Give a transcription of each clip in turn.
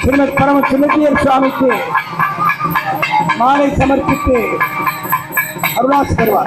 श्रीमद परम सुंदर स्वामी के माले समर्पित अरुणास करवा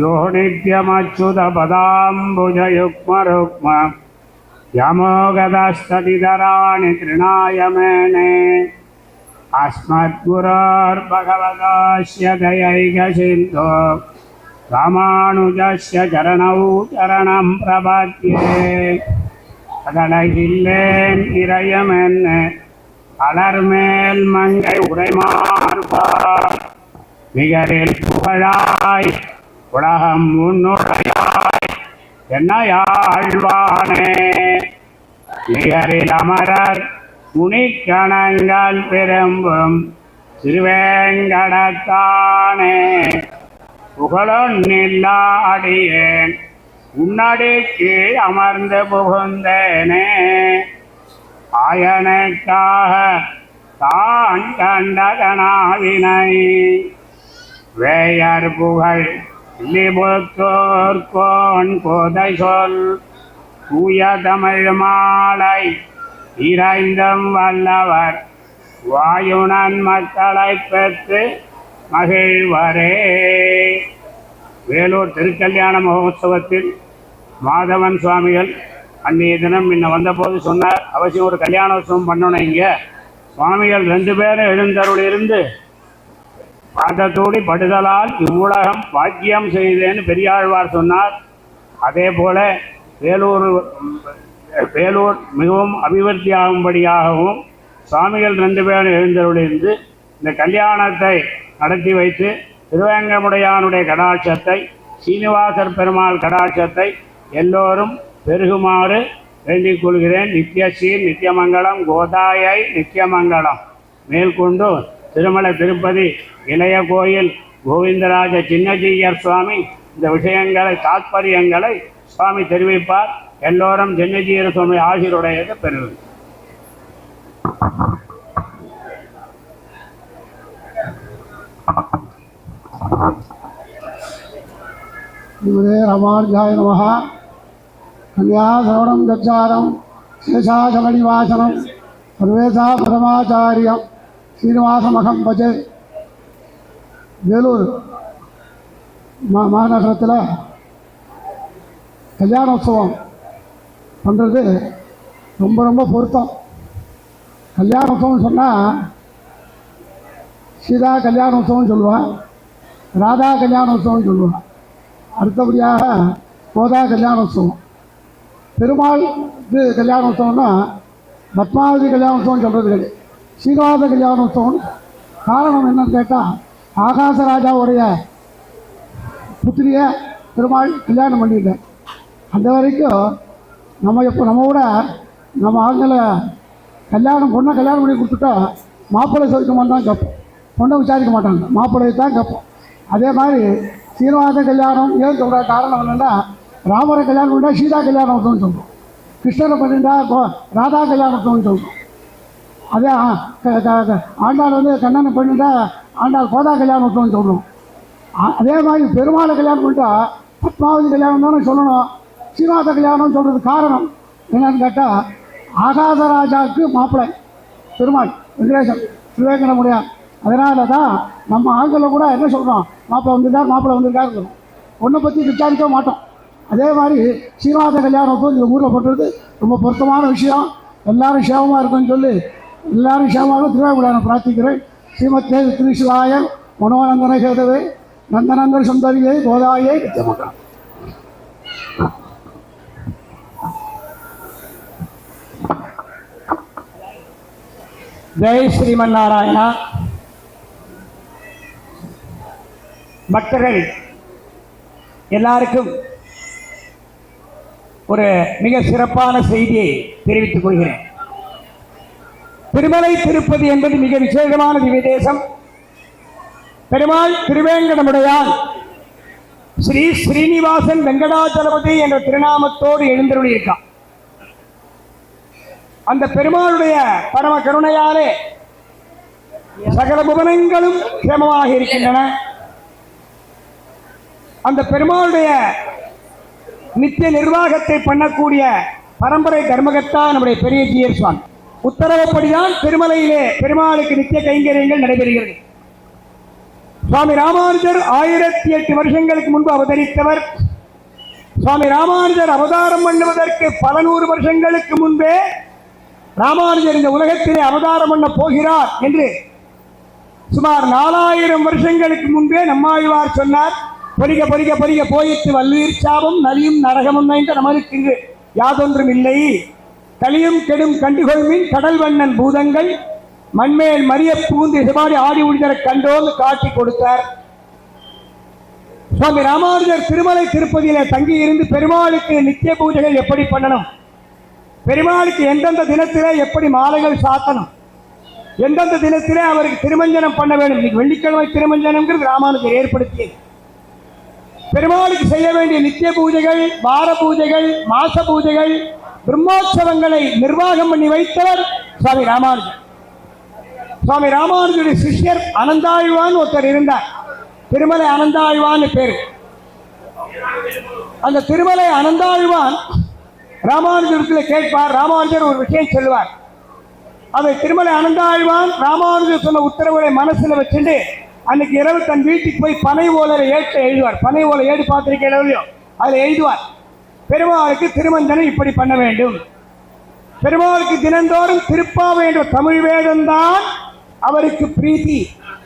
यो नित्यमच्युत पदाम्बुजयुग्मरुग्म यमोगदस्तदितराणि तृणाय मेने अस्मद्गुरोर्भगवतस्य दयैकसिन्धो रामानुजस्य चरणौ चरणं प्रपद्ये अगलगिल्लेन् इरयमेन् अलर्मेल मंगै उரைமார்பா நிகரில் புகழாய் உலகம் உன்னுடையாய் என்னையாழ்வானே நிகரில் அமரர் முனிக்கணங்கள் விரும்பும் திருவேங்கடத்தானே புகழொன்னில்லா அடியேன் உன்னடிக்கு அமர்ந்து புகுந்தேனே ஆயனுக்காக தான் கண்டகனாவினை வேயர் புகழ் லிபுத்தோர்கோன் கோதை சொல் தூய தமிழ் மாலை இறைந்தும் வல்லவர் வாயுணன் மக்களை பெற்று மகிழ்வரே. வேலூர் திருக்கல்யாண மகோத்சவத்தில் மாதவன் சுவாமிகள் அன்றைய தினம் முன்ன வந்தபோது சொன்னார், அவசியம் ஒரு கல்யாணோத்சவம் பண்ணணும். இங்கே சுவாமிகள் 2 பேரும் எழுந்தருள் இருந்து பாதத்தோடி படுதலால் இவ்வுலகம் பாக்கியம் செய்தேன்னு பெரியாழ்வார் சொன்னார். அதே போல வேலூர் மிகவும் அபிவிருத்தி ஆகும்படியாகவும் சுவாமிகள் 2 பேரும் எழுந்தருள் இருந்து இந்த கல்யாணத்தை நடத்தி வைத்து திருவேங்கமுடையானுடைய கடாட்சத்தை, சீனிவாசர் பெருமாள் கடாட்சத்தை எல்லோரும் பெருகுமாறு வேண்டிக் கொள்கிறேன். நித்யஸ்ரீ நித்தியமங்கலம் கோதாயை நித்தியமங்கலம். மேற்கொண்டு திருமலை திருப்பதி இளைய கோயில் கோவிந்தராஜ சின்னஜீயர் சுவாமி இந்த விஷயங்களை தாத்பரியங்களை சுவாமி தெரிவிப்பார். எல்லோரும் சின்னஜீயர் சுவாமி ஆசிரியருடையது பெறுவது. ராமானுஜாய நமः. கன்யாசிரவணம் தச்சாரம் சேஷாசமணிவாசனம் சர்வேசா பரமாச்சாரியம் ஸ்ரீனிவாசமகம் பஜே. வேலூர் மாநகரத்தில் கல்யாணோத்சவம் பண்ணுறது ரொம்ப ரொம்ப பொருத்தம். கல்யாணோத்சவம் சொன்னால் சீதா கல்யாணோத்சவம் சொல்லுவான், ராதா கல்யாணோத்சவம் சொல்லுவான், அடுத்தபடியாக கோதா கல்யாணோத்சவம். பெருமாள் இது கல்யாணோத்சவம்னா பத்மாவதி கல்யாணோத்சவம் சொல்கிறது கிடையாது, ஸ்ரீனிவாச கல்யாணோத்சவம். காரணம் என்னன்னு கேட்டால், ஆகாசராஜாவுடைய புத்திரியை பெருமாள் கல்யாணம் பண்ணிட்டேன். அந்த வரைக்கும் நம்ம கூட நம்ம ஆண்களை பொண்ணை கல்யாணம் பண்ணி கொடுத்துட்டா மாப்பிள்ளை சொல்லிக்கமான்னு தான் கேட்போம், பொண்ணை விசாரிக்க மாட்டாங்க, மாப்பிள்ளையை தான் கேட்போம். அதே மாதிரி சீனிவாச கல்யாணம் ஏன் சொல்கிற காரணம் என்னென்னா, ராமரை கல்யாணம் பண்ணிட்டா சீதா கல்யாணோத்சவம் சொல்கிறோம், கிருஷ்ணரை பண்ணிட்டா ராதா கல்யாணோத்சவம் சொல்கிறோம். அதே ஆண்டாள் கண்ணனை பண்ணிட்டா ஆண்டாள் கோதா கல்யாணோத்சவம் சொல்கிறோம். அதே மாதிரி பெருமாளை கல்யாணம் பண்ணிட்டா பத்மாவதி கல்யாணம் தானே சொல்லணும். ஸ்ரீநாத கல்யாணம் சொல்கிறது காரணம் என்னன்னு கேட்டால் ஆகாசராஜாவுக்கு மாப்பிள்ளை பெருமாள் வெங்கடேசன் விவேகனமுடையார். அதனால தான் நம்ம ஆண்களை கூட என்ன சொல்கிறோம், மாப்பிள்ளை வந்திருக்காரு ஒன்றை பற்றி விசாரிக்க மாட்டோம். அதே மாதிரி ஸ்ரீநாத கல்யாணத்தும் இந்த ஊரில் பண்ணுறது ரொம்ப பொருத்தமான விஷயம். எல்லாரும் சேவமாக இருக்குன்னு சொல்லி எல்லாரும் சேவமாக திருவாரூரை பிரார்த்திக்கிறேன். ஸ்ரீமத்தே திருஷிவாயன் மனோநந்தன சேதவே நந்தநந்தர் சுந்தரியை கோதாயை நித்தியமகா. ஜெய் ஸ்ரீமன் நாராயணா. பக்தர்கள் எல்லாருக்கும் ஒரு மிக சிறப்பான செய்தியை தெரிவித்துக் கொள்கிறேன். திருமலை திருப்பதி என்பது மிக விசேஷமான திவ்யதேசம். பெருமாள் திருவேங்கடமுடையான் ஸ்ரீ ஸ்ரீனிவாசன் வெங்கடாச்சலபதி என்ற திருநாமத்தோடு எழுந்தருளியிருக்கான். அந்த பெருமாளுடைய பரம கருணையாலே சகல புவனங்களும் சேமமாக இருக்கின்றன. அந்த பெருமாளுடைய நித்திய நிர்வாகத்தை பண்ணக்கூடிய பரம்பரை தர்மகர்த்தா நம்முடைய பெரிய ஜீயர் சுவாமி. உத்தரவுப்படிதான் திருமலையிலே பெருமாளுக்கு நித்திய கைங்கரியங்கள் நடைபெறுகிறது. சுவாமி ராமானுஜர் 1008 வருஷங்களுக்கு முன்பு அவதரித்தவர். சுவாமி ராமானுஜர் அவதாரம் பண்ணுவதற்கு பல 100 வருஷங்களுக்கு முன்பே ராமானுஜர் இந்த உலகத்திலே அவதாரம் பண்ண போகிறார் என்று சுமார் 4000 வருஷங்களுக்கு முன்பே நம்மாழ்வார் சொன்னார். பொறிக பொறிக பொறிக போயிட்டு வல்லுயிர் சாபம் நலியும் நரகமும் என்ற நமக்கு இங்கு யாதொன்றும் இல்லை. கலியும் கெடும் கண்டுகொள்மின் கடல் வண்ணன் பூதங்கள் மண்மேல் மரிய பூந்து இசைபாடி ஆடி உழிதர கண்டோன்னு காட்டி கொடுத்தார். சுவாமி ராமானுஜர் திருமலை திருப்பதியிலே தங்கி இருந்து பெருமாளுக்கு நித்திய பூஜைகள் எப்படி பண்ணணும், பெருமாளுக்கு எந்தெந்த தினத்திலே எப்படி மாலைகள் சாத்தணும், எந்தெந்த தினத்திலே அவருக்கு திருமஞ்சனம் பண்ண வேண்டும். இன்னைக்கு வெள்ளிக்கிழமை திருமஞ்சனம்ங்கிறது ராமானுஜர் ஏற்படுத்தியது. பெருமாளுக்கு செய்ய வேண்டிய நித்திய பூஜைகள், வார பூஜைகள், மாச பூஜைகள், பிரம்மோற்சவங்களை நிர்வாகம் பண்ணி வைத்தவர் சுவாமி ராமானுஜர். சுவாமி ராமானுஜருடைய சிஷ்யர் அனந்தாழ்வான் ஒருத்தர் இருந்தார். திருமலை அனந்தாழ்வான் பேரு. அந்த திருமலை அனந்தாழ்வான் ராமானுஜரத்தில் கேட்பார். ராமானுஜர் ஒரு விஷயம் சொல்லுவார். அதை திருமலை அனந்தாழ்வான் ராமானுஜர் சொன்ன உத்தரவுகளை மனசுல வச்சுட்டு அன்னைக்கு இரவு தன் வீட்டுக்கு போய் பனை ஓலை ஏற்று எழுதுவார். பனை ஓலை ஏடு பார்த்திருக்கலையோ அதில் எழுதுவார், பெருமாளுக்கு திருமஞ்சனம் இப்படி பண்ண வேண்டும். பெருமாளுக்கு தினந்தோறும் திருப்பாவை என்ற தமிழ் வேதம்தான் அவருக்கு பிரீத்தி.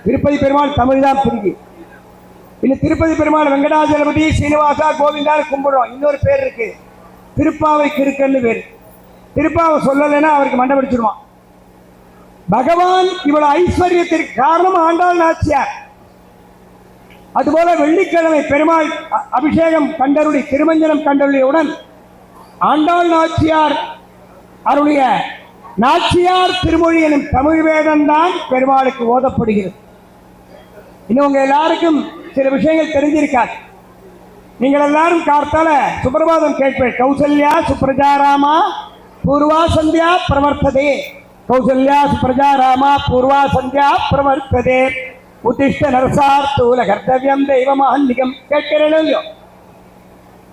திருப்பதி பெருமாள் தமிழ் தான் பிரீத்தி. இல்லை திருப்பதி பெருமாள் வெங்கடாச்சலபதி சீனிவாசா கோவிந்தான்னு கும்பிடுறோம். இன்னொரு பேர் இருக்கு, திருப்பாவை கிருக்கன்னு பேர். திருப்பாவை சொல்லலைன்னா அவருக்கு மண்டை பிடிச்சிருவான். பகவான் இவ்வளவு ஐஸ்வர்யத்திற்கு காரணம் ஆண்டாள் நாச்சியார். அதுபோல வெள்ளிக்கிழமை பெருமாள் அபிஷேகம் கண்டருளி திருமஞ்சனம் கண்டருளியவுடன் ஆண்டாள் நாச்சியார் அவருடைய நாச்சியார் திருமொழி எனும் தமிழ் வேதம்தான் பெருமாளுக்கு ஓதப்படுகிறது. இன்னும் உங்க எல்லாருக்கும் சில விஷயங்கள் தெரிஞ்சிருக்காது. நீங்கள் எல்லாரும் கார்த்தால சுப்பிரபாதம் கேட்பேன். கௌசல்யா சுப்ரஜாராமா பூர்வா சந்தியா பிரவர்த்ததே, கௌசல்யா சுப்ரஜாராமா பூர்வா சந்தியா பிரவர்த்ததே, உத்திஷ்ட நரசார்த்தூல கர்த்தவியம் தெய்வமான்மிகம் கேட்கிறேன் இல்லையோ.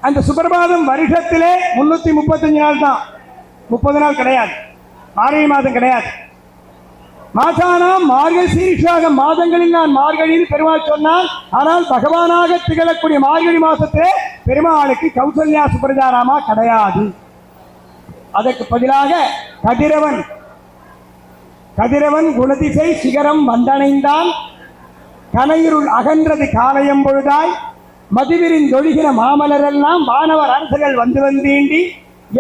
அந்த சுப்பிரபாதம் வருஷத்திலே 335 நாள் தான், 30 நாள் கிடையாது, மார்கழி மாதம் கிடையாது. மாசானாம் மார்கழி சீர்ஷாக மாதங்களில் நான் மார்கழியில் பெருமாள் சொன்னான். ஆனால் பகவானாக திகழக்கூடிய மார்கழி மாசத்திலே பெருமாளுக்கு கௌசல்யா சுப்ரஜாராமா கிடையாது. அதற்கு பதிலாக கதிரவன் குணதிசை சிகரம் வந்தணைந்தான், கனையிருள் அகன்றது காலையம் பொழுதாய், மதுவிரின் தொழுகிற மாமலரெல்லாம் வானவர் அரசர்கள் வந்து வந்தீண்டி,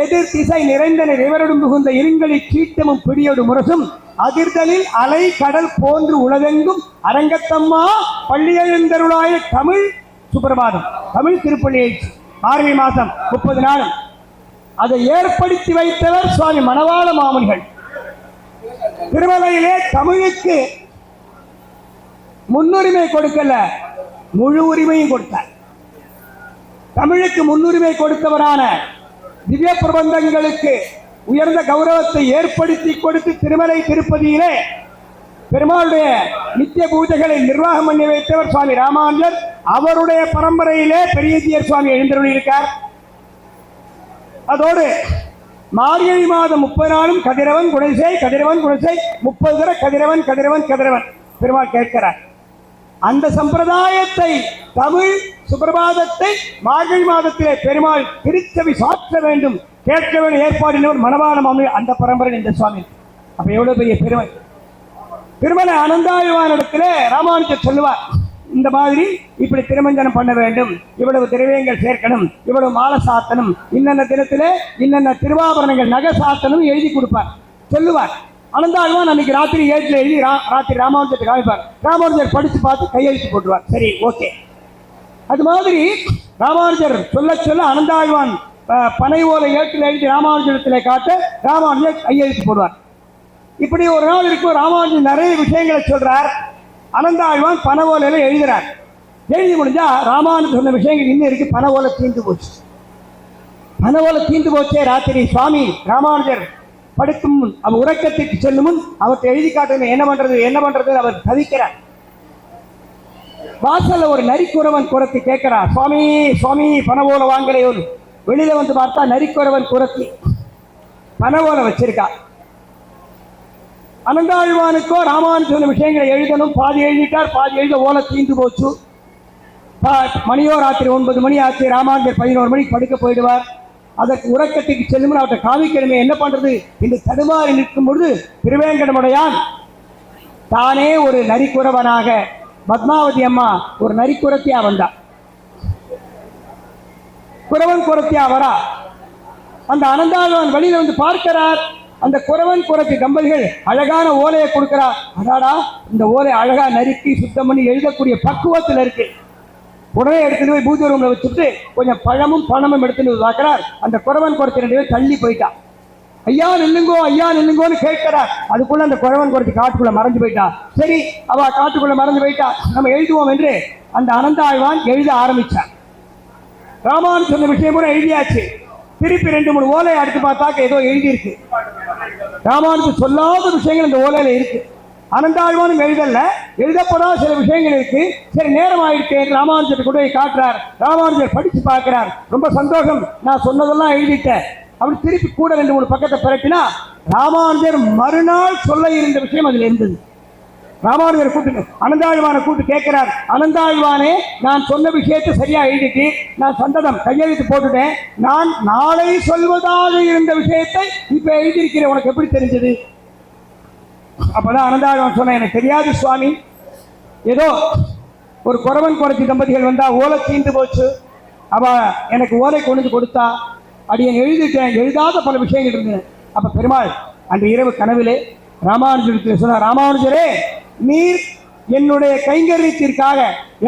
எதிர் திசை நிறைந்தனர் இவருடன் புகுந்த இருங்களி சீட்டமும் பிடியோடு முரசும், அதிர்தலில் அலை கடல் போன்று உலகெங்கும் அரங்கத்தம்மா பள்ளியெழுந்தருளாய தமிழ் சுப்பிரபாதம், தமிழ் திருப்பள்ளி மார்கழி மாதம் 30 நாளும். அதை ஏற்படுத்தி வைத்தவர் சுவாமி மணவாள மாமுனிகள். திருமலையிலே தமிழுக்கு முன்னுரிமை கொடுக்கல, முழு உரிமையும் கொடுத்தார். தமிழுக்கு முன்னுரிமை கொடுத்தவரான திவ்ய பிரபந்தங்களுக்கு உயர்ந்த கௌரவத்தை ஏற்படுத்தி கொடுத்து திருமலை திருப்பதியிலே பெருமாளுடைய நித்திய பூஜைகளை நிர்வாகம் பண்ணி வைத்தவர் சுவாமி ராமானுஜர். அவருடைய பரம்பரையிலே பெரியஜியர் சுவாமி எழுந்தருளி இருக்கார். அதோடு மார்கழி மாதம் 30 நாளும் கதிரவன் குணசை 30 தடவை கதிரவன் பெருமாள் கேட்கிறார். அந்த சம்பிரதாயத்தை தமிழ் சுப்பிரபாதத்தை மார்கழி மாதத்திலே பெருமாள் திருச்சபை சாற்ற வேண்டும், கேட்க வேண்டும் ஏற்பாடு மனவாளம் அந்த பரம்பரை இந்த சுவாமி. அப்ப எவ்வளவு பெரிய பெருமை! திருமலை அனந்தாழ்வானிடத்திலே ராமானுஜர் சொல்லுவார், இந்த மாதிரி இப்படி திருமஞ்சனம் பண்ண வேண்டும், இவ்வளவு திரவியங்கள் சேர்க்கணும், இவ்வளவு மாலை சாத்தணும், இன்னென்ன தினத்திலே இன்னென்ன திருவாபரணங்கள் நகை சாத்தணும் எழுதி கொடுப்பார், சொல்லுவார். அனந்தாழ்வான் அன்னைக்கு ராத்திரி 7 எழுதி ராத்திரி ராமானுஜத்தை காமிப்பார். ராமானுஜர் படித்து பார்த்து கையெழுத்து போட்டுருவார். சரி, ஓகே. அது மாதிரி ராமானுஜர் சொல்ல சொல்ல அனந்தாழ்வான் பனை ஓலை 7 எழுதி ராமானுஜத்திலே காட்ட ராமானுஜர் கையெழுத்து போடுவார். இப்படி ஒரு நாள் இருக்கும், ராமானுஜர் நிறைய விஷயங்களை சொல்றார். அனந்தாழ்வான் பனை ஓலையில எழுதுறார். எழுதி முடிஞ்சா ராமானுஜர் சொன்ன விஷயங்கள் இன்னும் இருக்கு. பனை ஓலை தீர்ந்து போச்சு. பனை ஓலை தீர்ந்து போச்சே. ராத்திரி சுவாமி ராமானுஜர் படுக்கும் முன், அவர் உறக்கத்திற்கு செல்லும் முன் அவற்றை எழுதி காட்டுங்க, என்ன பண்றது அவர் தவிக்கிறார். வாசல்ல ஒரு நரிக்குறவன் குரத்தி கேட்கிறார், சுவாமி சுவாமி பனவோல வாங்கலையோ. வெளியில வந்து பார்த்தா நரிக்குறவன் குரத்தி பனவோல வச்சிருக்கா. அனந்தாழ்வானுக்கோ ராமானுஜன் விஷயங்களை எழுதணும், பாதி எழுதிட்டார், பாதி எழுத ஓலை தீந்து போச்சு. மணியோ ராத்திரி 9 மணி ஆச்சு. ராமானுஜர் 11 மணிக்கு படுக்க போயிடுவார். அதற்கு உறக்கத்துக்கு செல்லும் அவற்றை காமிக்கணுமே, என்ன பண்றது என்று தடுமாறி நிற்கும் பொழுது திருவேங்கடமுடையான் தானே ஒரு நரிக்குறவனாக, பத்மாவதி அம்மா ஒரு நரிக்குறத்தியா வந்தா. குறவன் குறத்தியா வரா. அந்த அனந்தாழ்வான் வெளியில வந்து பார்க்கிறார். அந்த குறவன் குறத்தி தம்பதிகள் அழகான ஓலையை கொடுக்கிறார். அதாடா, இந்த ஓலை அழகா நறுக்கி சுத்தம் பண்ணி எழுதக்கூடிய பக்குவத்தில் இருக்கு. உடனே எடுத்துட்டு போய் பூஜை ரூம்ல வச்சுட்டு கொஞ்சம் பழமும் பணமும் எடுத்துட்டு பார்க்கிறார். அந்த குறவன் குறத்தி 2 பேரும் தள்ளி போயிட்டான். ஐயா நில்லுங்கோன்னு கேட்கிறார். அதுக்குள்ள அந்த குறவன் குறத்தி காட்டுக்குள்ள மறைஞ்சு போயிட்டா. சரி, அவ காட்டுக்குள்ள மறைஞ்சு போயிட்டா, நம்ம எழுதுவோம் என்று அந்த அனந்தாழ்வான் எழுத ஆரம்பிச்சார். ராமானுஜன் சொன்ன விஷயம் கூட எழுதியாச்சு. திருப்பி 2-3 ஓலையை அடுத்து பார்த்தாக்க ஏதோ எழுதியிருக்கு. ராமானுஜன் சொல்லாத விஷயங்கள் இந்த ஓலையில இருக்கு. அனந்தாழ்வானும் எழுதப்படாத சில விஷயங்கள் இருக்கு. சரி, நேரம் ஆயிடுச்சு. ராமானுஜர் கூட காட்டுறார். ராமானுஜர் படிச்சு பார்க்கிறார். ரொம்ப சந்தோஷம், நான் சொன்னதெல்லாம் எழுதிட்டேன். அப்படி திருப்பி கூட 2-3 பக்கத்தை பிறட்டினா ராமானுஜர் மறுநாள் சொல்ல இருந்த விஷயம் அதில் இருந்தது. ராமானுஜர் கூட்டு அனந்தாழ்வானை கூட்டு கேட்கிறார், அனந்தாழ்வானே, நான் சொன்ன விஷயத்தை சரியா எழுதிட்டு நான் சந்ததம் கையெழுத்து போட்டுட்டேன். நான் நாளை சொல்வதாக இருந்த விஷயத்தை இப்ப எழுதியிருக்கிறேன், உனக்கு எப்படி தெரிஞ்சது? அப்பதான் அனந்தாழ்வான் சொன்ன, எனக்கு தெரியாது சுவாமி, ஏதோ ஒரு குறவன் குறத்தி தம்பதிகள் வந்தா ஓலை தீர்ந்து போச்சு, அவ எனக்கு ஓலை கொண்டு கொடுத்தா, அடியன் எழுதிட்டேன், எழுதாத பல விஷயங்கள் இருந்தது. அப்ப பெருமாள் அன்று இரவு கனவிலே ராமானுஜருக்கு சொன்னார், ராமானுஜரே, நீர் என்னுடைய கைங்கரியத்திற்காக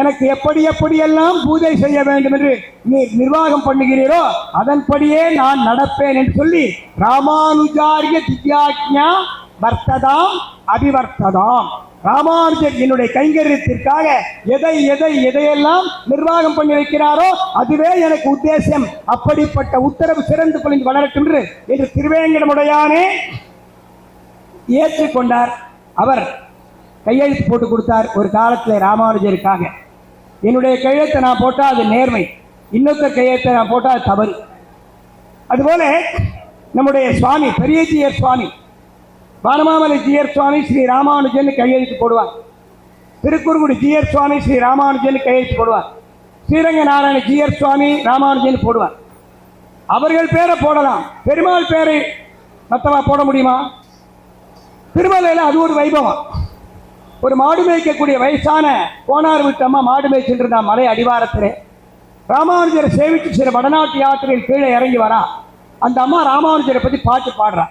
எனக்கு எப்படியெல்லாம் பூஜை செய்ய வேண்டும் என்று நீர் நிர்வாகம் பண்ணுகிறீரோ அதன்படியே நான் நடப்பேன் என்று சொல்லி ராமானுஜாரிய திவ்யாக்ஞா வர்த்ததாம் அபிவர்த்ததாம். ராமானுஜர் என்னுடைய கைங்கரியத்திற்காக எதையெல்லாம் நிர்வாகம் பண்ணி வைக்கிறாரோ அதுவே எனக்கு உத்தேசம். அப்படிப்பட்ட உத்தரவு சிறந்து பொழிந்து வளரட்டும் என்று திருவேங்கடமுடையானே ஏற்றுக்கொண்டார். அவர் கையெழுத்து போட்டு கொடுத்தார். ஒரு காலத்தில் ராமானுஜருக்காக என்னுடைய கையெழுத்தை நான் போட்டால் அது நேர்மை, இன்னொருத்தர் கையெழுத்தை நான் போட்டால் அது தவறு. அதுபோல நம்முடைய சுவாமி பெரியஜியர் சுவாமி, வானமாமலை ஜியர் சுவாமி ஸ்ரீ ராமானுஜன் கையெழுத்து போடுவார். திருக்குறுங்குடி ஜியர் சுவாமி ஸ்ரீ ராமானுஜன் கையெழுத்து போடுவார். ஸ்ரீரங்க நாராயண ஜியர் சுவாமி ராமானுஜன் போடுவார். அவர்கள் பேரை போடலாம், பெருமாள் பேரை மற்றவா போட முடியுமா? திருமலையில் அது ஒரு வைபவம். ஒரு மாடு மேய்க்கக்கூடிய வயசான கோனார் வீட்டு அம்மா மாடு மேய்ச்சிட்டு இருந்தா மலை அடிவாரத்திலே. ராமானுஜரை சேவித்து சில வடநாட்டு யாத்திரையில் கீழே இறங்கி வரா. அந்த அம்மா ராமானுஜரை பற்றி பாட்டு பாடுறா.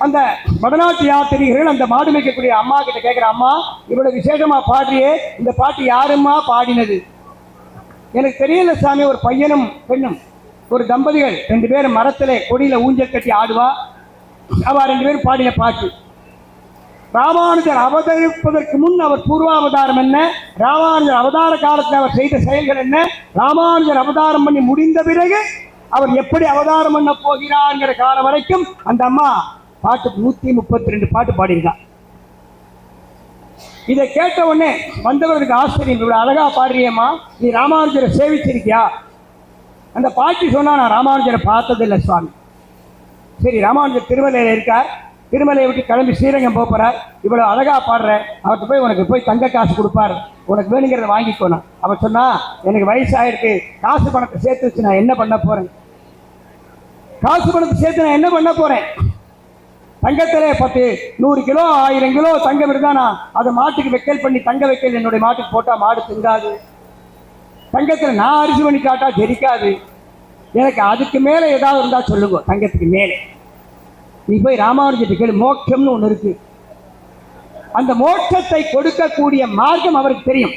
அந்த வடநாட்டு யாத்திரிகர்கள் அந்த மாடு மேய்க்கக்கூடிய அம்மா கிட்ட கேட்குற, அம்மா இவ்வளவு விசேஷமா பாடுறியே, இந்த பாட்டு யாரும்மா பாடினது? எனக்கு தெரியல சாமி. ஒரு பையனும் பெண்ணும், ஒரு தம்பதிகள் 2 பேரும் மரத்திலே கொடியில ஊஞ்சல் கட்டி ஆடுவா. அவ 2 பேரும் பாடின பாட்டு. ராமானுஜர் அவதரிப்பதற்கு முன் அவர் பூர்வாவதாரம் என்ன, ராமானுஜர் அவதார காலத்தில் அவர் செய்த செயல்கள் என்ன, ராமானுஜர் அவதாரம் பண்ணி முடிந்த பிறகு அவர் எப்படி அவதாரம் பண்ண போகிறார்ங்கிற காலம் வரைக்கும் அந்த அம்மா பாட்டு 132 பாட்டு பாடியிருக்கார். இதை கேட்ட உடனே வந்தவருக்கு ஆச்சரியம், இவ்வளவு அழகா பாடுறியம்மா, நீ ராமானுஜரை சேவிச்சிருக்கியா? அந்த பாட்டி சொன்னா, நான் ராமானுஜரை பார்த்ததில்லை சுவாமி. சரி, ராமானுஜர் திருமலையில் இருக்கார், திருமலையை விட்டு கிளம்பி ஸ்ரீரங்கம் போகிறார், இவ்வளோ அழகா பாடுற, அவர்கிட்ட போய் உனக்கு போய் தங்க காசு கொடுப்பாரு, உனக்கு வேணுங்கிறத வாங்கிக்கோணும். அவர் சொன்னா, எனக்கு வயசாயிருக்கு, காசு பணத்தை சேர்த்து வச்சு நான் என்ன பண்ண போறேன்? காசு பணத்தை சேர்த்து நான் என்ன பண்ண போறேன்? தங்கத்திலே 10 100 கிலோ 1000 கிலோ தங்கம் இருந்தானா அதை மாட்டுக்கு வைக்கல் பண்ணி தங்க வைக்கல் என்னுடைய மாட்டுக்கு போட்டா மாடு திங்காது. தங்கத்தில் நான் அரிசி பண்ணி காட்டா ஜெரிக்காது. எனக்கு அதுக்கு மேலே ஏதாவது இருந்தால் சொல்லுங்க, தங்கத்துக்கு மேலே. நீ போய் ராமானுஜத்தை கேளு, மோட்சம்னு ஒன்று இருக்கு. அந்த மோட்சத்தை கொடுக்கக்கூடிய மார்க்கம் அவருக்கு தெரியும்,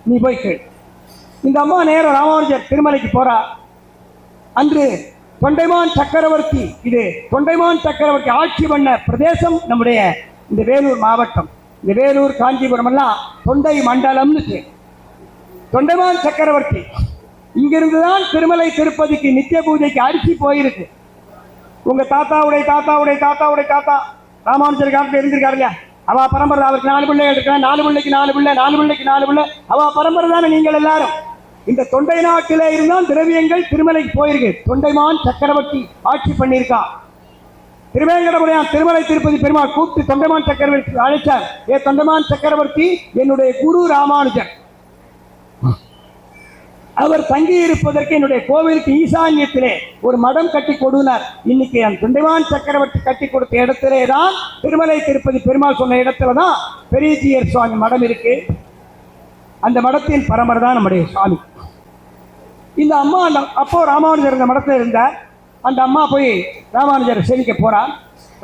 நீ போய் கேளு. இந்த அம்மா நேரம் ராமானுஜர் திருமலைக்கு போறா. அன்று தொண்டைமான் சக்கரவர்த்தி, இது தொண்டைமான் சக்கரவர்த்தி ஆட்சி பண்ண பிரதேசம் நம்முடைய இந்த வேலூர் மாவட்டம். இந்த வேலூர் காஞ்சிபுரம் எல்லாம் தொண்டை மண்டலம்னு பேர். தொண்டைமான் சக்கரவர்த்தி இங்கிருந்துதான் திருமலை திருப்பதிக்கு நித்திய பூஜைக்கு அரிசி போயிருக்கு. உங்க தாத்தாவுடைய தாத்தாவுடைய தாத்தாவுடைய தாத்தா ராமானுஜர் காலத்தில் இருந்திருக்காரு இல்லையா, அவ பரம்பரை. அவருக்கு 4 பிள்ளை எடுக்கிறான், 4 பிள்ளைக்கு 4 பிள்ளை, 4 பிள்ளைக்கு 4 பிள்ளை, அவ பரம்பரை தானே நீங்கள் எல்லாரும். இந்த தொண்டை நாட்டிலே இருந்தால் திரவியங்கள் திருமலைக்கு போயிருக்கு. தொண்டைமான் சக்கரவர்த்தி ஆட்சி பண்ணியிருக்கான். திருவேங்கடமுடையான் திருமலை திருப்பதி பெருமாள் கூப்பிட்டு தொண்டைமான் சக்கரவர்த்தி அழைச்சார். ஏ தொண்டைமான் சக்கரவர்த்தி, என்னுடைய குரு ராமானுஜர், அவர் தங்கி இருப்பதற்கு என்னுடைய கோவிலுக்கு ஈசான்யத்திலே ஒரு மடம் கட்டி கொடுனார். இன்னைக்கு அந்த தொண்டைமான் சக்கரவர்த்தி கட்டி கொடுத்த இடத்திலே தான் திருமலை திருப்பதி பெருமாள் சொன்ன இடத்துல தான் பெரியஜியர் சுவாமி மடம் இருக்கு. அந்த மடத்தின் பரம்பரை தான் நம்முடைய சுவாமி. இந்த அம்மா அப்போ ராமானுஜர் இந்த மடத்தில் இருந்தார். அந்த அம்மா போய் ராமானுஜரை சேவிக்க போறார்.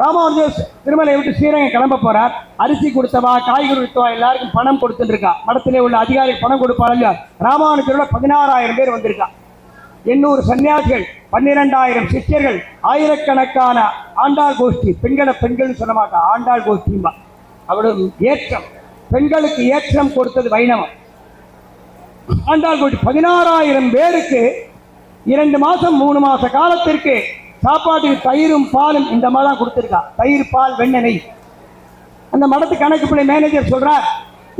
ராமானுஜர் திருமலையை விட்டு ஸ்ரீரங்கம் கிளம்ப போறார். அரிசி கொடுத்தவா, காய்கறி கொடுத்தவா எல்லாருக்கும் பணம் கொடுத்துட்டு இருக்கா. மடத்திலே உள்ள அதிகாரிகள் பணம் கொடுப்பாங்க. ராமானுஜரோட 16,000 பேர் வந்திருக்கா. 800 சன்னியாசிகள், 12,000 சிஷ்யர்கள், ஆயிரக்கணக்கான ஆண்டாள் கோஷ்டி. பெண்கள் சொல்ல மாட்டா, ஆண்டாள் கோஷ்டிம்பா. அவளும் ஏற்றம், பெண்களுக்கு ஏற்றம் கொடுத்தது வைணவம். ஆண்டாள் கோஷ்டி 16,000 பேருக்கு 2 மாசம் 3 மாச காலத்திற்கு சாப்பாட்டுக்கு தயிரும் பாலும் இந்த மாதிரி தான் கொடுத்துருக்கா. தயிர், பால், வெண்ணெய். அந்த மடத்து கணக்கு பிள்ளை மேனேஜர் சொல்றார்,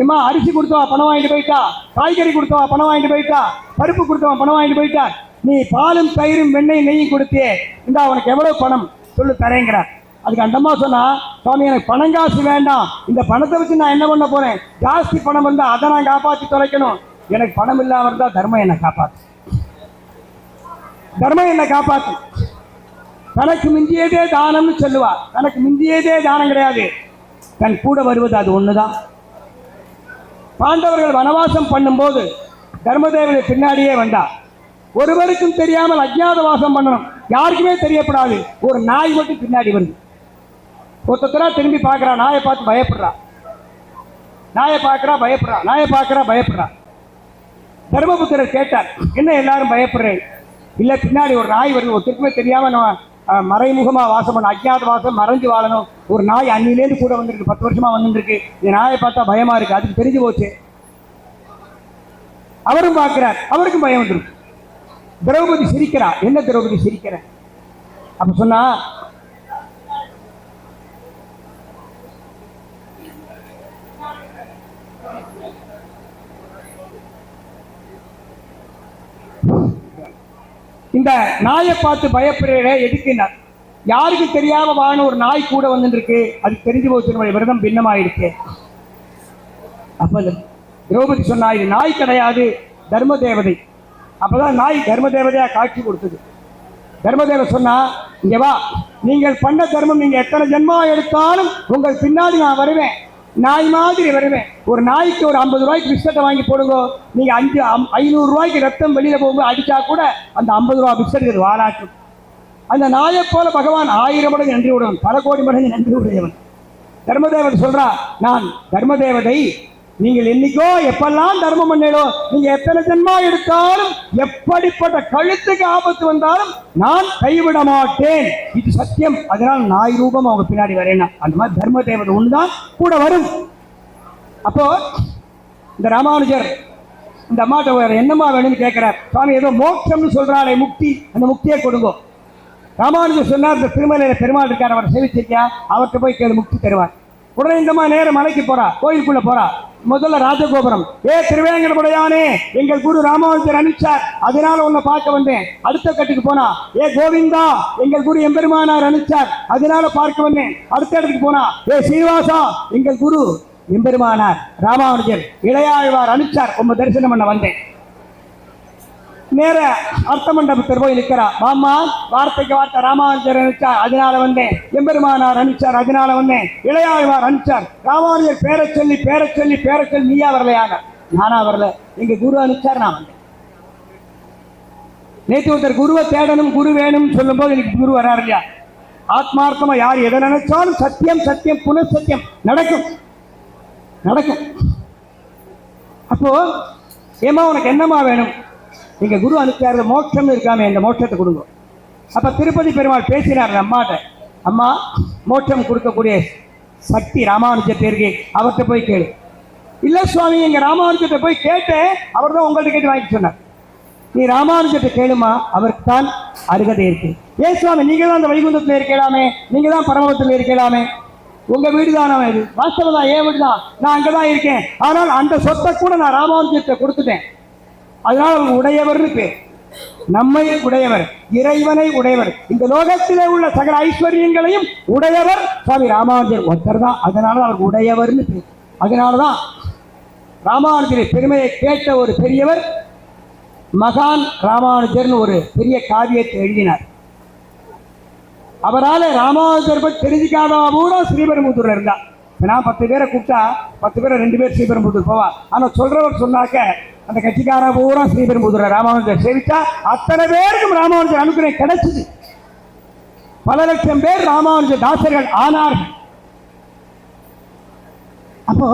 இம்மா அரிசி கொடுத்தவா பணம் வாங்கிட்டு போயிட்டா, காய்கறி கொடுத்தவா பணம் வாங்கிட்டு போயிட்டா, பருப்பு கொடுத்தவா பணம் வாங்கிட்டு போயிட்டா, நீ பாலும் தயிரும் வெண்ணெய் நெய்யும் கொடுத்தே, இந்த அவனுக்கு எவ்வளவு பணம் சொல்லு தரேங்கிறார். அதுக்கு அந்தம்மா சொன்னா, சுவாமி எனக்கு பணம் காசு வேண்டாம், இந்த பணத்தை வச்சு நான் என்ன பண்ண போறேன்? ஜாஸ்தி பணம் இருந்தா அதை நான் காப்பாற்றி தொலைக்கணும். எனக்கு பணம் இல்லாம இருந்தா தர்மம் என்னை காப்பாத்து, தர்மம் என்னை காப்பாத்து. தனக்கு மிஞ்சியதே தானம்னு சொல்லுவார். தனக்கு மிஞ்சியதே தானம் கிடையாது, தன் கூட வருவது அது ஒண்ணுதான். பாண்டவர்கள் வனவாசம் பண்ணும்போது தர்மதேவனை பின்னாடியே வந்தார். ஒருவருக்கும் தெரியாமல் அஜ்ஞாத வாசம் பண்ணணும், யாருக்குமே தெரியப்படாது. ஒரு நாய் மட்டும் பின்னாடி வருது. ஒருத்தரா திரும்பி பார்க்கிறா, நாயை பார்த்து பயப்படுறா, நாயை பார்க்கிறா பயப்படுறா, நாயை பார்க்கிறா பயப்படுறா. தர்மபுத்திரர் கேட்டார், என்ன எல்லாரும் பயப்படுறேன்? இல்லை, பின்னாடி ஒரு நாய் வருது, ஒருத்தருக்குமே தெரியாம நம்ம மறைமுகமா வாசம் பண்ண, அஜ்ஞாத வாசம், மறைஞ்சு வாழணும். ஒரு நாய் அன்னிலேருந்து கூட வந்திருக்கு, 10 வருஷமா வந்துருக்கு. இந்த நாயை பார்த்தா பயமா இருக்கு, அதுக்கு தெரிஞ்சு போச்சு. அவரும் பார்க்கிறார், அவருக்கும் பயம் வந்துருக்கு. திரௌபதி சிரிக்கிறா. என்ன திரௌபதி சிரிக்கிற? அப்ப சொன்னா, இந்த நாயை பார்த்து பயப்படுற எதுக்குன்னார். யாருக்கு தெரியாம வாழ ஒரு நாய் கூட வந்துருக்கு, அது தெரிஞ்சு போச்சு, நம்முடைய விரதம் பின்னமாயிடுச்சு. அப்ப திரௌபதி சொன்னா, இது நாய் கிடையாது, தர்ம தேவதை. அப்பதான் நாய் தர்ம தேவதையா காட்சி கொடுத்தது. தர்மதேவ சொன்னா, இங்க வா, நீங்கள் பண்ண தர்மம் நீங்க எத்தனை ஜென்மா எடுத்தாலும் உங்கள் பின்னாடி நான் வருவேன், நாய் மாதிரி வருவேன். ஒரு நாய்க்கு ஒரு 50 ரூபாய்க்கு பிஸ்கட்டை வாங்கி போடுங்க, நீங்க 500 ரூபாய்க்கு ரத்தம் வெளியில போகும்போது அடிச்சா கூட அந்த 50 ரூபாய் பிஸ்கட் வாராட்டும். அந்த நாயை போல பகவான் 1000 மடங்கு நன்றி உடையவன், பல கோடி மடங்கு நன்றி உடையவன். தர்மதேவன் சொல்றா, நான் தர்மதேவதை, நீங்கள் என்னைக்கோ எப்பெல்லாம் தர்மம் பண்ணீங்களோ, நீங்க எத்தனை ஜென்மா எடுத்தாலும் எப்படிப்பட்ட கழுத்துக்கு ஆபத்து வந்தாலும் நான் கைவிட மாட்டேன், இது சத்தியம். அதனால் நாய் ரூபம் அவங்க பின்னாடி வரேன்னா, அந்த மாதிரி தர்ம தேவதை ஒண்ணுதான் கூட வரும். அப்போ இந்த ராமானுஜர் இந்த அம்மாட்ட வேற என்னம்மா வேணும்னு கேட்கிறார். சுவாமி ஏதோ மோட்சம்னு சொல்றாளே, முக்தி, அந்த முக்தியை கொடுங்க. ராமானுஜர் சொன்னார், இந்த திருமலையில பெருமாள் இருக்கார், அவரை சேவிச்சிருக்கியா, அவர்கிட்ட போய் கேளு, முக்தி தருவார். உடனே இந்தம்மா நேர மலைக்கு போறா, கோயிலுக்குள்ள போறா. முதல்ல ராஜகோபுரம். திருவேங்கடமுடையானே, எங்கள் குரு ராமானுஜர் அனுப்பிச்சார், அதனால உன்னை பார்க்க வந்தேன். அடுத்த கட்டுக்கு போனா, கோவிந்தா, எங்கள் குரு எம்பெருமானார் அனுப்பிச்சார், அதனால பார்க்க வந்தேன். அடுத்த இடத்துக்கு போனா, சீனிவாசா, எங்கள் குரு எம்பெருமானார் ராமானுஜர் இளையாழ்வார் அனுப்பிச்சார், உங்க தரிசனம் பண்ண வந்தேன். நேர அர்த்த மண்டபத்தில் போய் நிற்கிறா. மாமா, வார்த்தைக்கு வார்த்தை ராமானுஜர் அனுப்பிச்சார், அதனால வந்தேன். எம்பெருமானார் அனுப்பிச்சார், அதனால வந்தேன். இளையாழ்வார் அனுப்பிச்சார். ராமானுஜர் பேரை சொல்லி நீயா வரலையான? நானா வரல, எங்க குரு அனுப்பிச்சார், நான் வந்தேன். நேற்று ஒருத்தர் குருவை தேடணும், குரு வேணும் சொல்லும் போது எனக்கு குரு வராரு இல்லையா? ஆத்மார்த்தமா யார் எதை நினைச்சாலும் சத்தியம் சத்தியம் புனசத்தியம் நடக்கும். அப்போ ஏமா உனக்கு என்னமா வேணும்? எங்க குரு அனுப்பிச்சாரு, மோட்சம் இருக்காம இந்த மோட்சத்தை கொடுங்க. அப்ப திருப்பதி பெருமாள் பேசினார் அம்மாட்ட, அம்மா, மோட்சம் கொடுக்கக்கூடிய சக்தி ராமானுஜத்தை இருக்கு, அவர்கிட்ட போய் கேளு. இல்ல சுவாமி, எங்க ராமானுஜத்தை போய் கேட்டேன், அவர் தான் உங்கள்கிட்ட கேட்டு வாங்கி சொன்னார். நீ ராமானுஜத்தை கேளுமா, அவருக்கு தான் அருகதை இருக்கு. ஏன் சுவாமி, நீங்க தான் அந்த வைகுந்தத்தில் இருக்கலாமே, நீங்க தான் பரமத்தில் இருக்கலாமே, உங்க வீடு தானே இது? வாஸ்தவம் தான், என் வீடு தான், நான் அங்கதான் இருக்கேன். ஆனால் அந்த சொத்தை கூட நான் ராமானுஜத்தை கொடுத்துட்டேன், அதனால அவர் உடையவர்னு பேர். நம்மை உடையவர், இறைவனை உடையவர், இந்த லோகத்திலே உள்ள சகல ஐஸ்வர்யங்களையும் உடையவர் சுவாமி ராமானுஜர் ஒருத்தர் தான், அதனால அவர் உடையவர்னு பேர். அதனாலதான் ராமானுஜரை பெருமையை கேட்ட ஒரு பெரியவர் மகான் ராமானுஜர்னு ஒரு பெரிய காவியத்தை எழுதினார். அவரால் ராமானுஜர் பற்றி தெரிஞ்சுக்காத பூரா ஸ்ரீபெரும்புதூர்ல இருந்தா. நான் 10 பேரை கூப்பிட்டா 10 பேரை 2 பேர் ஸ்ரீபெரும்புதூர் போவா. ஆனால் சொல்றவர் சொன்னாக்க அந்த கட்சிக்கார பூரா ஸ்ரீபெரும்புதூர் ராமானுஜர் சேவிச்சா அத்தனை பேருக்கும் ராமானுஜர் அனுகிரகம் கிடைச்சிது. பல லட்சம் பேர் ராமானுஜர் தாசர்கள் ஆனார்கள். அப்போ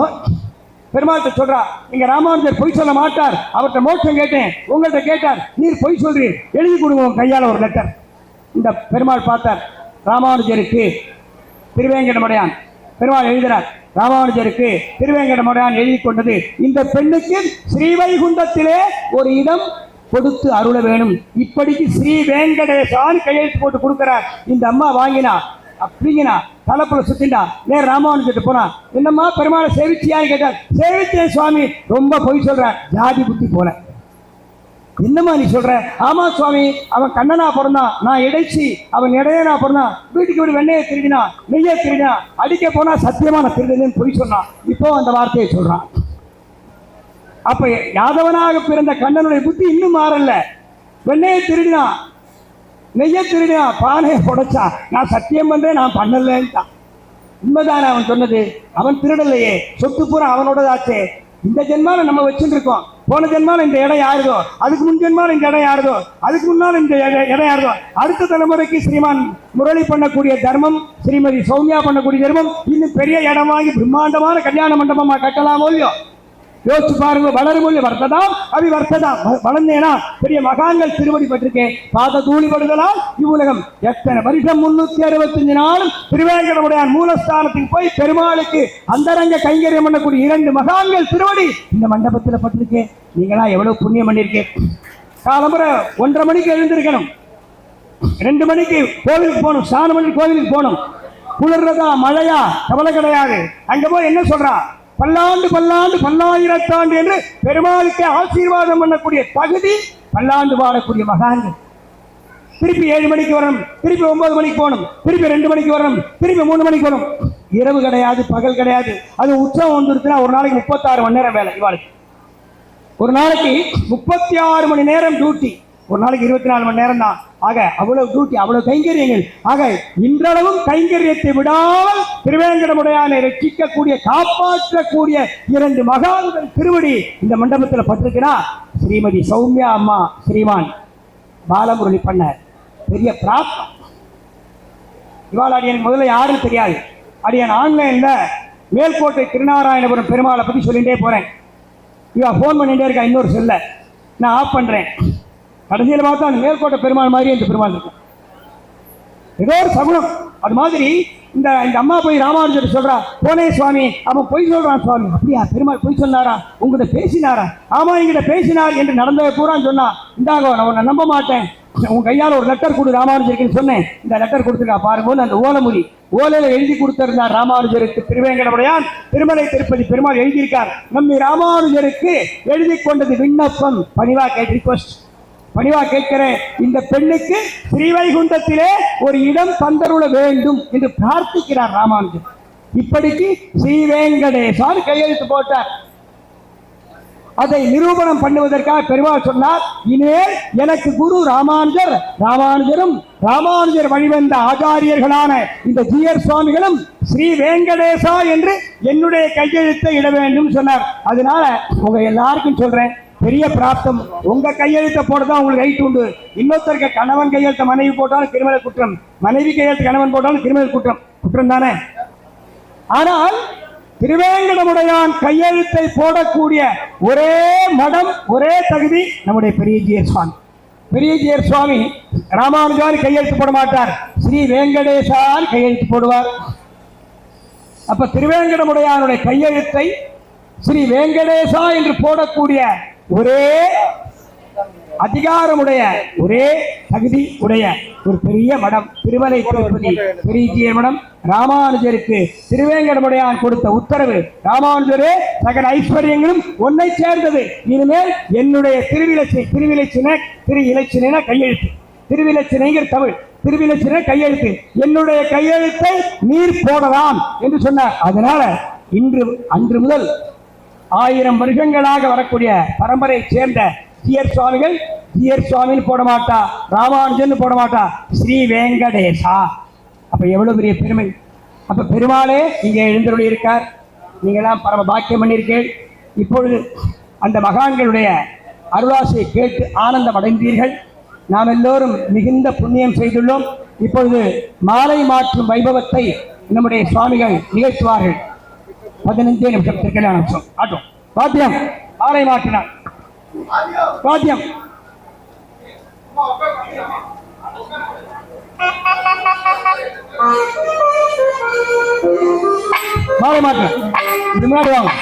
பெருமாள்கிட்ட சொல்றா, நீங்க ராமானுஜர் பொய் சொல்ல மாட்டார், அவர்கிட்ட மோட்சம் கேட்டேன், உங்கள்கிட்ட கேட்டார், நீர் பொய் சொல்றீர், எழுதி கொடுங்க கையால் ஒரு லெட்டர். இந்த பெருமாள் பார்த்தார், ராமானுஜருக்கு திருவேங்கடமுடையான். பெருமாள் எழுதுகிறார், ராமானுஜருக்கு திருவேங்கடமுடையான் எழுதி கொண்டது, இந்த பெண்ணுக்கு ஸ்ரீவைகுண்டத்திலே ஒரு இடம் கொடுத்து அருள வேணும், இப்படிக்கு ஸ்ரீ வேங்கடேசான் கையெழுத்து போட்டு கொடுக்கிறார். இந்த அம்மா வாங்கினா, அப்படிங்கினா, தலைப்புல சுத்திண்டா, நேர் ராமானுஜர்கிட்ட போனா, என்னம்மா பெருமாளை சேவிச்சியான்னு கேட்டார். சேவிச்சேன் சுவாமி. ரொம்ப பொய் சொல்றார், ஜாதி புத்தி போல. என்னம்மா நீ சொல்ற? ஆமா சுவாமி, அவன் கண்ணனா பிறந்தான், நான் இடைச்சி, அவன் இடையனா பிறந்தான், வீட்டுக்கு வீடு வெண்ணையை திருடினா, நெய்யை திருடினா, அடிக்க போனா சத்தியமான திருடுன்னு பொய் சொன்னான். இப்போ அந்த வார்த்தையை சொல்றான். அப்ப யாதவனாக பிறந்த கண்ணனுடைய புத்தி இன்னும் மாறல. வெண்ணையை திருடினா, நெய்ய திருடினா, பானையை உடைச்சா, நான் சத்தியம் பண்றேன், நான் பண்ணலன்ட்டான். உண்மைதானே அவன் சொன்னது? அவன் திருடலையே, சொத்து பூரா அவனோடதாச்சே. இந்த ஜென்மால நம்ம வச்சுட்டு இருக்கோம், போன ஜென்மால இந்த இடம் யாருதோ, அதுக்கு முன் ஜென்மால இந்த இடம் யாருதோ, அதுக்கு முன்னால் இந்த இடம் யாருதோ, அடுத்த தலைமுறைக்கு ஸ்ரீமான் முரளி பண்ணக்கூடிய தர்மம், ஸ்ரீமதி சௌமியா பண்ணக்கூடிய தர்மம், இன்னும் பெரிய இடம் வாங்கி பிரம்மாண்டமான கல்யாண மண்டபமா கட்டலாமோ இல்லையோ? யோசிச்சு பாருங்க. வளருமொழி வர்த்ததாம் அவி வர்த்ததாம். வளர்ந்தேனா பெரிய மகான்கள் திருவடி பட்டிருக்கேன், பாத தூளிபடுதலால் இவ்வுலகம். எத்தனை வருஷம் 365 நாளும் திருவேங்கடமுடையான் மூலஸ்தானத்துக்கு போய் பெருமாளுக்கு அந்தரங்க கைங்கரியம் பண்ணக்கூடிய 2 மகான்கள் திருவடி இந்த மண்டபத்தில் பட்டிருக்கேன். நீங்களா எவ்வளவு புண்ணியம் பண்ணிருக்கேன். காலம்புற 1:30 மணிக்கு எழுந்திருக்கணும், 2 மணிக்கு கோவிலுக்கு போகணும், ஸ்நானம் பண்ணி கோவிலுக்கு போகணும். குளிர்றதா மழையா கவலை கிடையாது. அங்க போய் என்ன சொல்றா, பல்லாண்டு பல்லாண்டு பல்லாயிரத்தாண்டு என்று பெருமாளுக்கு ஆசீர்வாதம் பண்ணக்கூடிய தகுதி பல்லாண்டு வாழக்கூடிய மகான்கள். திருப்பி 7 மணிக்கு வரணும், திருப்பி 9 மணிக்கு போகணும், திருப்பி 2 மணிக்கு வரணும், திருப்பி 3 மணிக்கு வரணும். இரவு கிடையாது, பகல் கிடையாது. அது உற்சவம் வந்துருச்சுன்னா ஒரு நாளைக்கு 36 மணி நேரம் வேலை. இவாளுக்கு ஒரு நாளைக்கு 36 மணி நேரம் டியூட்டி, ஒரு நாளைக்கு 24 மணி நேரம் தான். ஆக அவ்வளவு டியூட்டி, அவ்வளவு கைங்கரியங்கள். ஆக இன்றளவும் கைங்கரியத்தை விடாமல் திருவேங்கடமுடையானை ரட்சிக்கக்கூடிய காப்பாற்றக்கூடிய 2 மகான்கள் திருவடி இந்த மண்டபத்தில் பட்டிருக்கிறா. ஸ்ரீமதி சௌமியா அம்மா, ஸ்ரீமான் பாலமுரளி பண்ண பெரிய பிராப்தம். இவாள் அடியன் முதல்ல யாரும் தெரியாது. அடியன் ஆன்லைன்ல மேல்கோட்டை திருநாராயணபுரம் பெருமாளை பத்தி சொல்லிட்டே போறேன். இவா போன் பண்ணிட்டே இருக்கா, இன்னொரு செல்ல நான் ஆஃப் பண்றேன். கடைசியில் பார்த்தா அந்த மேல்கோட்டை பெருமாள் மாதிரி இந்த பெருமாள் இருக்கும், ஏதோ ஒரு சகுனம். அது மாதிரி இந்த அம்மா போய் ராமானுஜர் சொல்றா, போனே சுவாமி, அவன் பொய் சொல்றான் சுவாமி. அப்படியா, பெருமாள் பொய் சொன்னாரா? உங்ககிட்ட பேசினாரா? ஆமா, எங்கிட்ட பேசினார் என்று நடந்ததை பூரா சொன்னா. இந்தாகோ, நான் உன்னை நம்ப மாட்டேன், உன் கையால் ஒரு லெட்டர் கொடு ராமானுஜருக்குன்னு சொன்னேன். இந்த லெட்டர் கொடுத்துருக்கா பாருங்க. அந்த ஓலைமொழி ஓலையில எழுதி கொடுத்திருந்தார் ராமானுஜருக்கு திருவேங்கடமுடையான். திருமலை திருப்பதி பெருமாள் எழுதியிருக்கார். நம்மை ராமானுஜருக்கு எழுதி கொண்டது விண்ணப்பம். பணிவா ரிக்வெஸ்ட் பணிவா கேட்கிறேன், இந்த பெண்ணுக்கு ஸ்ரீவைகுண்டத்திலே ஒரு இடம் தந்தருள வேண்டும் என்று பிரார்த்திக்கிறார் ராமானுஜர். இப்படிக்கு ஸ்ரீவேங்கடேசான் கையெழுத்து போட்டார். அதை நிரூபணம் பண்ணுவதற்காக பெருமாள் சொன்னார், இனிமேல் எனக்கு குரு ராமானுஜர், ராமானுஜரும் ராமானுஜர் வழிவந்த ஆச்சாரியர்களான இந்த ஜிஆர் சுவாமிகளும் ஸ்ரீ வேங்கடேசா என்று என்னுடைய கையெழுத்தை இட வேண்டும் சொன்னார். அதனால உங்க எல்லாருக்கும் சொல்றேன், பெரிய பிராப்தம். உங்க கையெழுத்தை போட்டதான் உங்களுக்கு ரைட் உண்டு. இன்னொருத்தருக்கு கணவன் கையெழுத்த மனைவி போட்டாலும் கிரிமினல் குற்றம், மனைவி கையெழுத்து கணவன் போட்டாலும் கிரிமினல் குற்றம். குற்றம் தானே? ஆனால் திருவேங்கடமுடையான் கையெழுத்தை போடக்கூடிய ஒரே மடம், ஒரே தகுதி நம்முடைய பெரிய ஜிஆர் சுவாமி. பெரிய ஜிஆர் சுவாமி ராமானுஜான் கையெழுத்து போட மாட்டார், ஸ்ரீ வேங்கடேசான் கையெழுத்து போடுவார். அப்ப திருவேங்கடமுடையானுடைய கையெழுத்தை ஸ்ரீ வேங்கடேசா என்று போடக்கூடிய ஒரே அதிகாரமுடைய, ஒரே தகுதி உடைய ஒரு பெரிய மடம் திருமலை திருப்பதி பெரிய ஜிஆர் மடம். ராமானுஜருக்கு திருவேங்கடமுடையான் கொடுத்த உத்தரவு, ராமானுஜரே சகல ஐஸ்வர்யங்களும் ஒன்னை சேர்ந்தது. இனிமேல் என்னுடைய திரு இலச்சின கையெழுத்து, திருவிலச்சினைங்கிற தமிழ், திருவிலச்சின கையெழுத்து, என்னுடைய கையெழுத்தை நீர் போடலாம் என்று சொன்னார். அதனால அன்று முதல் 1000 வருஷங்களாக வரக்கூடிய பரம்பரை சேர்ந்த ஜிஆர் சுவாமிகள் ஜிஆர் சுவாமின்னு போட மாட்டா, ராமானுஜன் போட மாட்டா, ஸ்ரீ வேங்கடேசா. அப்ப எவ்வளவு பெரிய பெருமை. அப்ப பெருமாளே இங்கே எழுந்தருளி இருக்கார். நீங்களாம் பரம பாக்கியம் பண்ணியிருக்கீர்கள். இப்பொழுது அந்த மகான்களுடைய அருளாசையை கேட்டு ஆனந்தம் அடைந்தீர்கள். நாம் எல்லோரும் மிகுந்த புண்ணியம் செய்துள்ளோம். இப்பொழுது மாலை மாற்றும் வைபவத்தை நம்முடைய சுவாமிகள் நிகழ்த்துவார்கள். 15 நிமிஷம் திருக்கல்யாண உற்சவம் ஆட்டும். வாத்தியம் மாலை மாற்றினார். வாத்தியம் மாலை மாற்ற இது முன்னாடி வாங்க.